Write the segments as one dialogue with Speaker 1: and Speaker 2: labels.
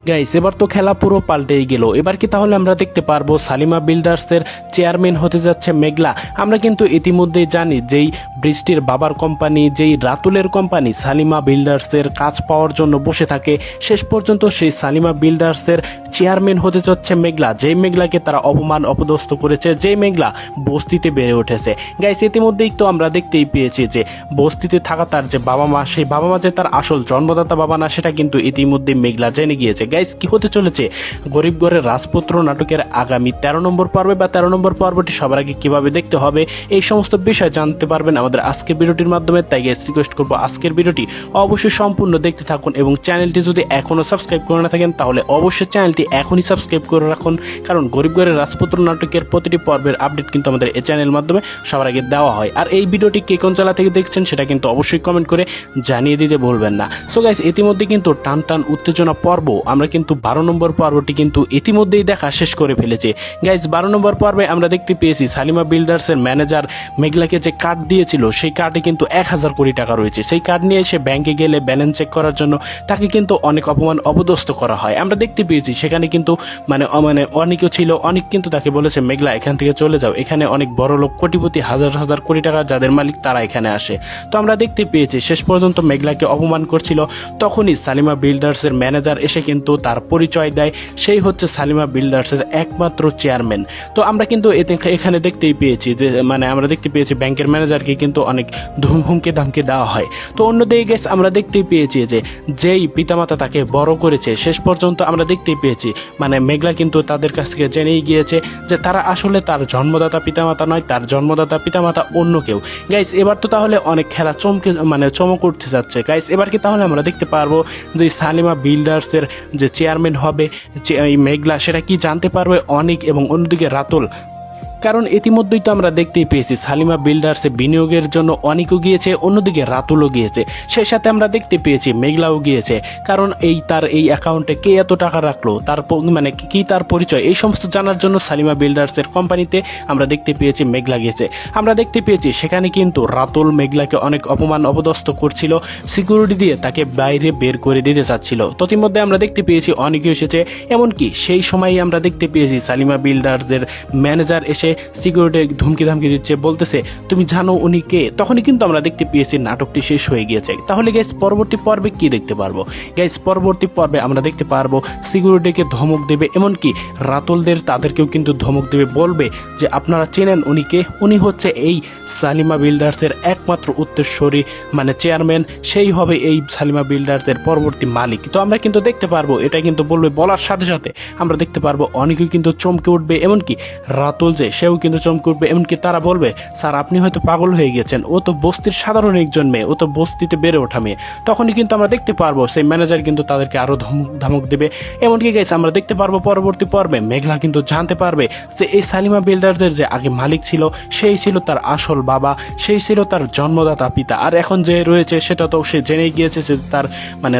Speaker 1: Guys এবার তো খেলা পুরো পাল্টেই গেল। এবার কি তাহলে আমরা দেখতে পারবো সালিমা বিল্ডার্সের চেয়ারম্যান হতে যাচ্ছে মেঘলা? আমরা কিন্তু ইতিমধ্যেই জানি যেই বৃষ্টির বাবার কোম্পানি, যেই রাতুলের কোম্পানি সালিমা বিল্ডার্সের কাজ পাওয়ার জন্য বসে থাকে, শেষ পর্যন্ত সেই সালিমা বিল্ডার্সের চেয়ারম্যান হতে যাচ্ছে মেঘলা। যেই মেঘলাকে তারা অপমান অপদস্থ করেছে, যেই মেঘলা বস্তিতে বেড়ে উঠেছে। গাইস ইতিমধ্যেই তো আমরা দেখতেই পেয়েছি যে বস্তিতে থাকা তার যে বাবা মা, সেই বাবা মা যে তার আসল জন্মদাতা বাবা না, সেটা কিন্তু ইতিমধ্যেই মেঘলা জেনে গিয়েছে। গাইস কি হতে চলেছে গরিব ঘরের রাজপুত্র নাটকের আগামী 13 নম্বর পর্বে বা 13 নম্বর পর্বটি সবার আগে কিভাবে দেখতে হবে, এই সমস্ত বিষয় জানতে পারবেন আমাদের আজকের ভিডিওটির মাধ্যমে। তাই গাইস রিকোয়েস্ট করবো আজকের ভিডিওটি অবশ্যই সম্পূর্ণ দেখতে থাকুন এবং চ্যানেলটি যদি এখনো সাবস্ক্রাইব করে না থাকেন তাহলে অবশ্যই চ্যানেলটি এখনই সাবস্ক্রাইব করে রাখুন, কারণ গরিব ঘরের রাজপুত্র নাটকের প্রতিটি পর্বের আপডেট কিন্তু আমাদের এই চ্যানেলের মাধ্যমে সবার আগে দেওয়া হয়। আর এই ভিডিওটি কে কোন জেলা থেকে দেখছেন সেটা কিন্তু অবশ্যই কমেন্ট করে জানিয়ে দিতে বলবেন না। সো গাইস ইতিমধ্যে কিন্তু টান টান উত্তেজনা পর্ব আমরা কিন্তু 12 নম্বর পর্বটি কিন্তু ইতিমধ্যেই দেখা শেষ করে ফেলেছে। গাইস 12 নম্বর পর্বে আমরা দেখতে পেয়েছি সালিমা বিল্ডার্সের ম্যানেজার মেঘলাকে যে কার্ড দিয়েছিল সেই কার্ডে কিন্তু 1000 কোটি টাকা রয়েছে। সেই কার্ড নিয়ে এসে ব্যাংকে গেলে ব্যালেন্স চেক করার জন্য তাকে কিন্তু অনেক অপমান অপদস্থ করা হয়। আমরা দেখতে পেয়েছি সেখানে কিন্তু মানে অনেকেও ছিল, অনেক কিন্তু তাকে বলেছে মেঘলা এখান থেকে চলে যাও, এখানে অনেক বড় লোক কোটিপতি হাজার হাজার কোটি টাকা যাদের মালিক তারা এখানে আসে। তো আমরা দেখতে পেয়েছি শেষ পর্যন্ত মেঘলাকে অপমান করছিল, তখনই সালিমা বিল্ডার্সের ম্যানেজার এসে কিন্তু তার পরিচয় দেয়, সেই হচ্ছে সালিমা বিল্ডার্সের একমাত্র চেয়ারম্যান। তো আমরা কিন্তু এখানে দেখতেই পেয়েছি যে আমরা দেখতে পেয়েছি ব্যাংকের ম্যানেজারকে কিন্তু অনেক হুমকি ধামকি দেওয়া হয়। তো অন্যদিকে গেস আমরা দেখতেই পেয়েছি যে যেই পিতামাতা তাকে বড় করেছে, শেষ পর্যন্ত আমরা দেখতেই পেয়েছি মেঘলা কিন্তু তাদের কাছ থেকে জেনেই গিয়েছে যে তারা আসলে তার জন্মদাতা পিতামাতা নয়, তার জন্মদাতা পিতামাতা অন্য কেউ। গাইস এবার তো তাহলে অনেক খেলা চমক উঠতে যাচ্ছে। গাইস এবার কি তাহলে আমরা দেখতে পারবো যে সালিমা বিল্ডার্সের যে চেয়ারম্যান হবে এই মেঘলা, সেটা কি জানতে পারবে অনেক এবং অন্যদিকে রাতুল? কারণ ইতিমধ্যেই তো আমরা দেখতেই পেয়েছি সালিমা বিল্ডার্সে বিনিয়োগের জন্য অনেকও গিয়েছে, অন্যদিকে রাতুলও গিয়েছে, সেই সাথে আমরা দেখতে পেয়েছি মেঘলাও গিয়েছে। কারণ তার এই অ্যাকাউন্টে কে এত টাকা রাখলো, তার কি তার পরিচয়, এই সমস্ত জানার জন্য সালিমা বিল্ডার্সের কোম্পানিতে আমরা দেখতে পেয়েছি মেঘলা গিয়েছে। আমরা দেখতে পেয়েছি সেখানে কিন্তু রাতুল মেঘলাকে অনেক অপমান অপদস্থ করছিল, সিকিউরিটি দিয়ে তাকে বাইরে বের করে দিতে চাচ্ছিল। তন্মধ্যে আমরা দেখতে পেয়েছি অনেকে এসেছে, এমনকি সেই সময়ই আমরা দেখতে পেয়েছি সালিমা বিল্ডার্সের ম্যানেজার এসে সিকিউরিটি ধুমকি ধামকি দিচ্ছে, বলতেছে তুমি জানো উনি কে? তখনই কিন্তু আমরা দেখতে পেয়েছি নাটকটি শেষ হয়ে গিয়েছে। তাহলে গাইস পরবর্তী পর্বে কি দেখতে পারবো? গাইস পরবর্তী পর্বে আমরা দেখতে পারবো সিকিউরিটিকে ধমক দেবে, এমনকি রাতুলদের তাদেরকেও কিন্তু ধমক দেবে, বলবে যে আপনারা চেনেন উনি কে? উনি হচ্ছে এই সালিমা বিল্ডার্সের একমাত্র উত্তরসূরি চেয়ারম্যান, সেই হবে এই সালিমা বিল্ডার্সের পরবর্তী মালিক। তো আমরা কিন্তু দেখতে পারবো, এটা কিন্তু বলবে, বলার সাথে সাথে আমরা দেখতে পারবো অনেকেই কিন্তু চমকে উঠবে, এমনকি রাতুল যে সেও কিন্তু চমকে উঠবে। এমনকি তারা বলবে স্যার আপনি হয়তো পাগল হয়ে গেছেন, ও তো বস্তির সাধারণ একজন মেয়ে, ও তো বস্তিতে বেড়ে ওঠা মেয়ে। তখনই কিন্তু আমরা দেখতে পারবো সেই ম্যানেজার কিন্তু তাদেরকে আরো ধমক দেবে। এমনকি গাইস আমরা দেখতে পারবো পরবর্তী পর্বে মেঘলা কিন্তু জানতে পারবে যে এই সালিমা বিল্ডার্সের যে আগে মালিক ছিল সেই ছিল তার আসল বাবা, সেই ছিল তার জন্মদাতা পিতা, আর এখন যে রয়েছে সেটা তো সে জেনেই গিয়েছে যে তার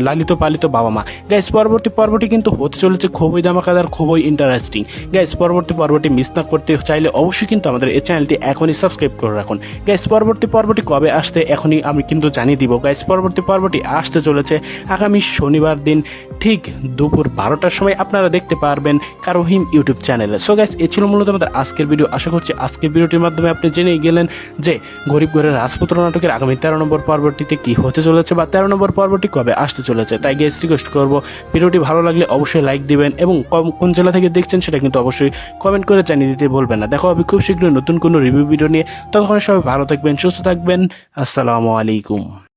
Speaker 1: লালিত পালিত বাবা মা। গাইস পরবর্তী পর্বটি কিন্তু হতে চলেছে খুবই ধামাকাদার, খুবই ইন্টারেস্টিং। গাইস পরবর্তী পর্বটি মিস না করতে চাইলে অবশ্যই কিন্তু আমাদের এই চ্যানেলটি এখনই সাবস্ক্রাইব করে রাখুন। গাইস পরবর্তী পর্বটি কবে আসতে এখনই আমি কিন্তু জানিয়ে দিব। গাইস পরবর্তী পর্বটি আসতে চলেছে আগামী শনিবার দিন ঠিক দুপুর 12টার সময়, আপনারা দেখতে পারবেন কারোহিম ইউটিউব চ্যানেলে। সো গাইস এই ছিল মূলত আমাদের আজকের ভিডিও। আশা করছি আজকের ভিডিওটির মাধ্যমে আপনি জেনেই গেলেন যে গরিব ঘরের রাজপুত্র নাটকের আগামী 13 নম্বর পর্বটিতে কি হতে চলেছে বা 13 নম্বর পর্বটি কবে আসতে চলেছে। তাই গাইস রিকোয়েস্ট করবো ভিডিওটি ভালো লাগলে অবশ্যই লাইক দিবেন এবং কোন জেলা থেকে দেখছেন সেটা কিন্তু অবশ্যই কমেন্ট করে জানিয়ে দিতে বলবেন না। দেখা হবে খুব শীঘ্রই নতুন কোনো রিভিউ ভিডিও নিয়ে। ততক্ষণ সবাই ভালো থাকবেন, সুস্থ থাকবেন। আসসালামু আলাইকুম।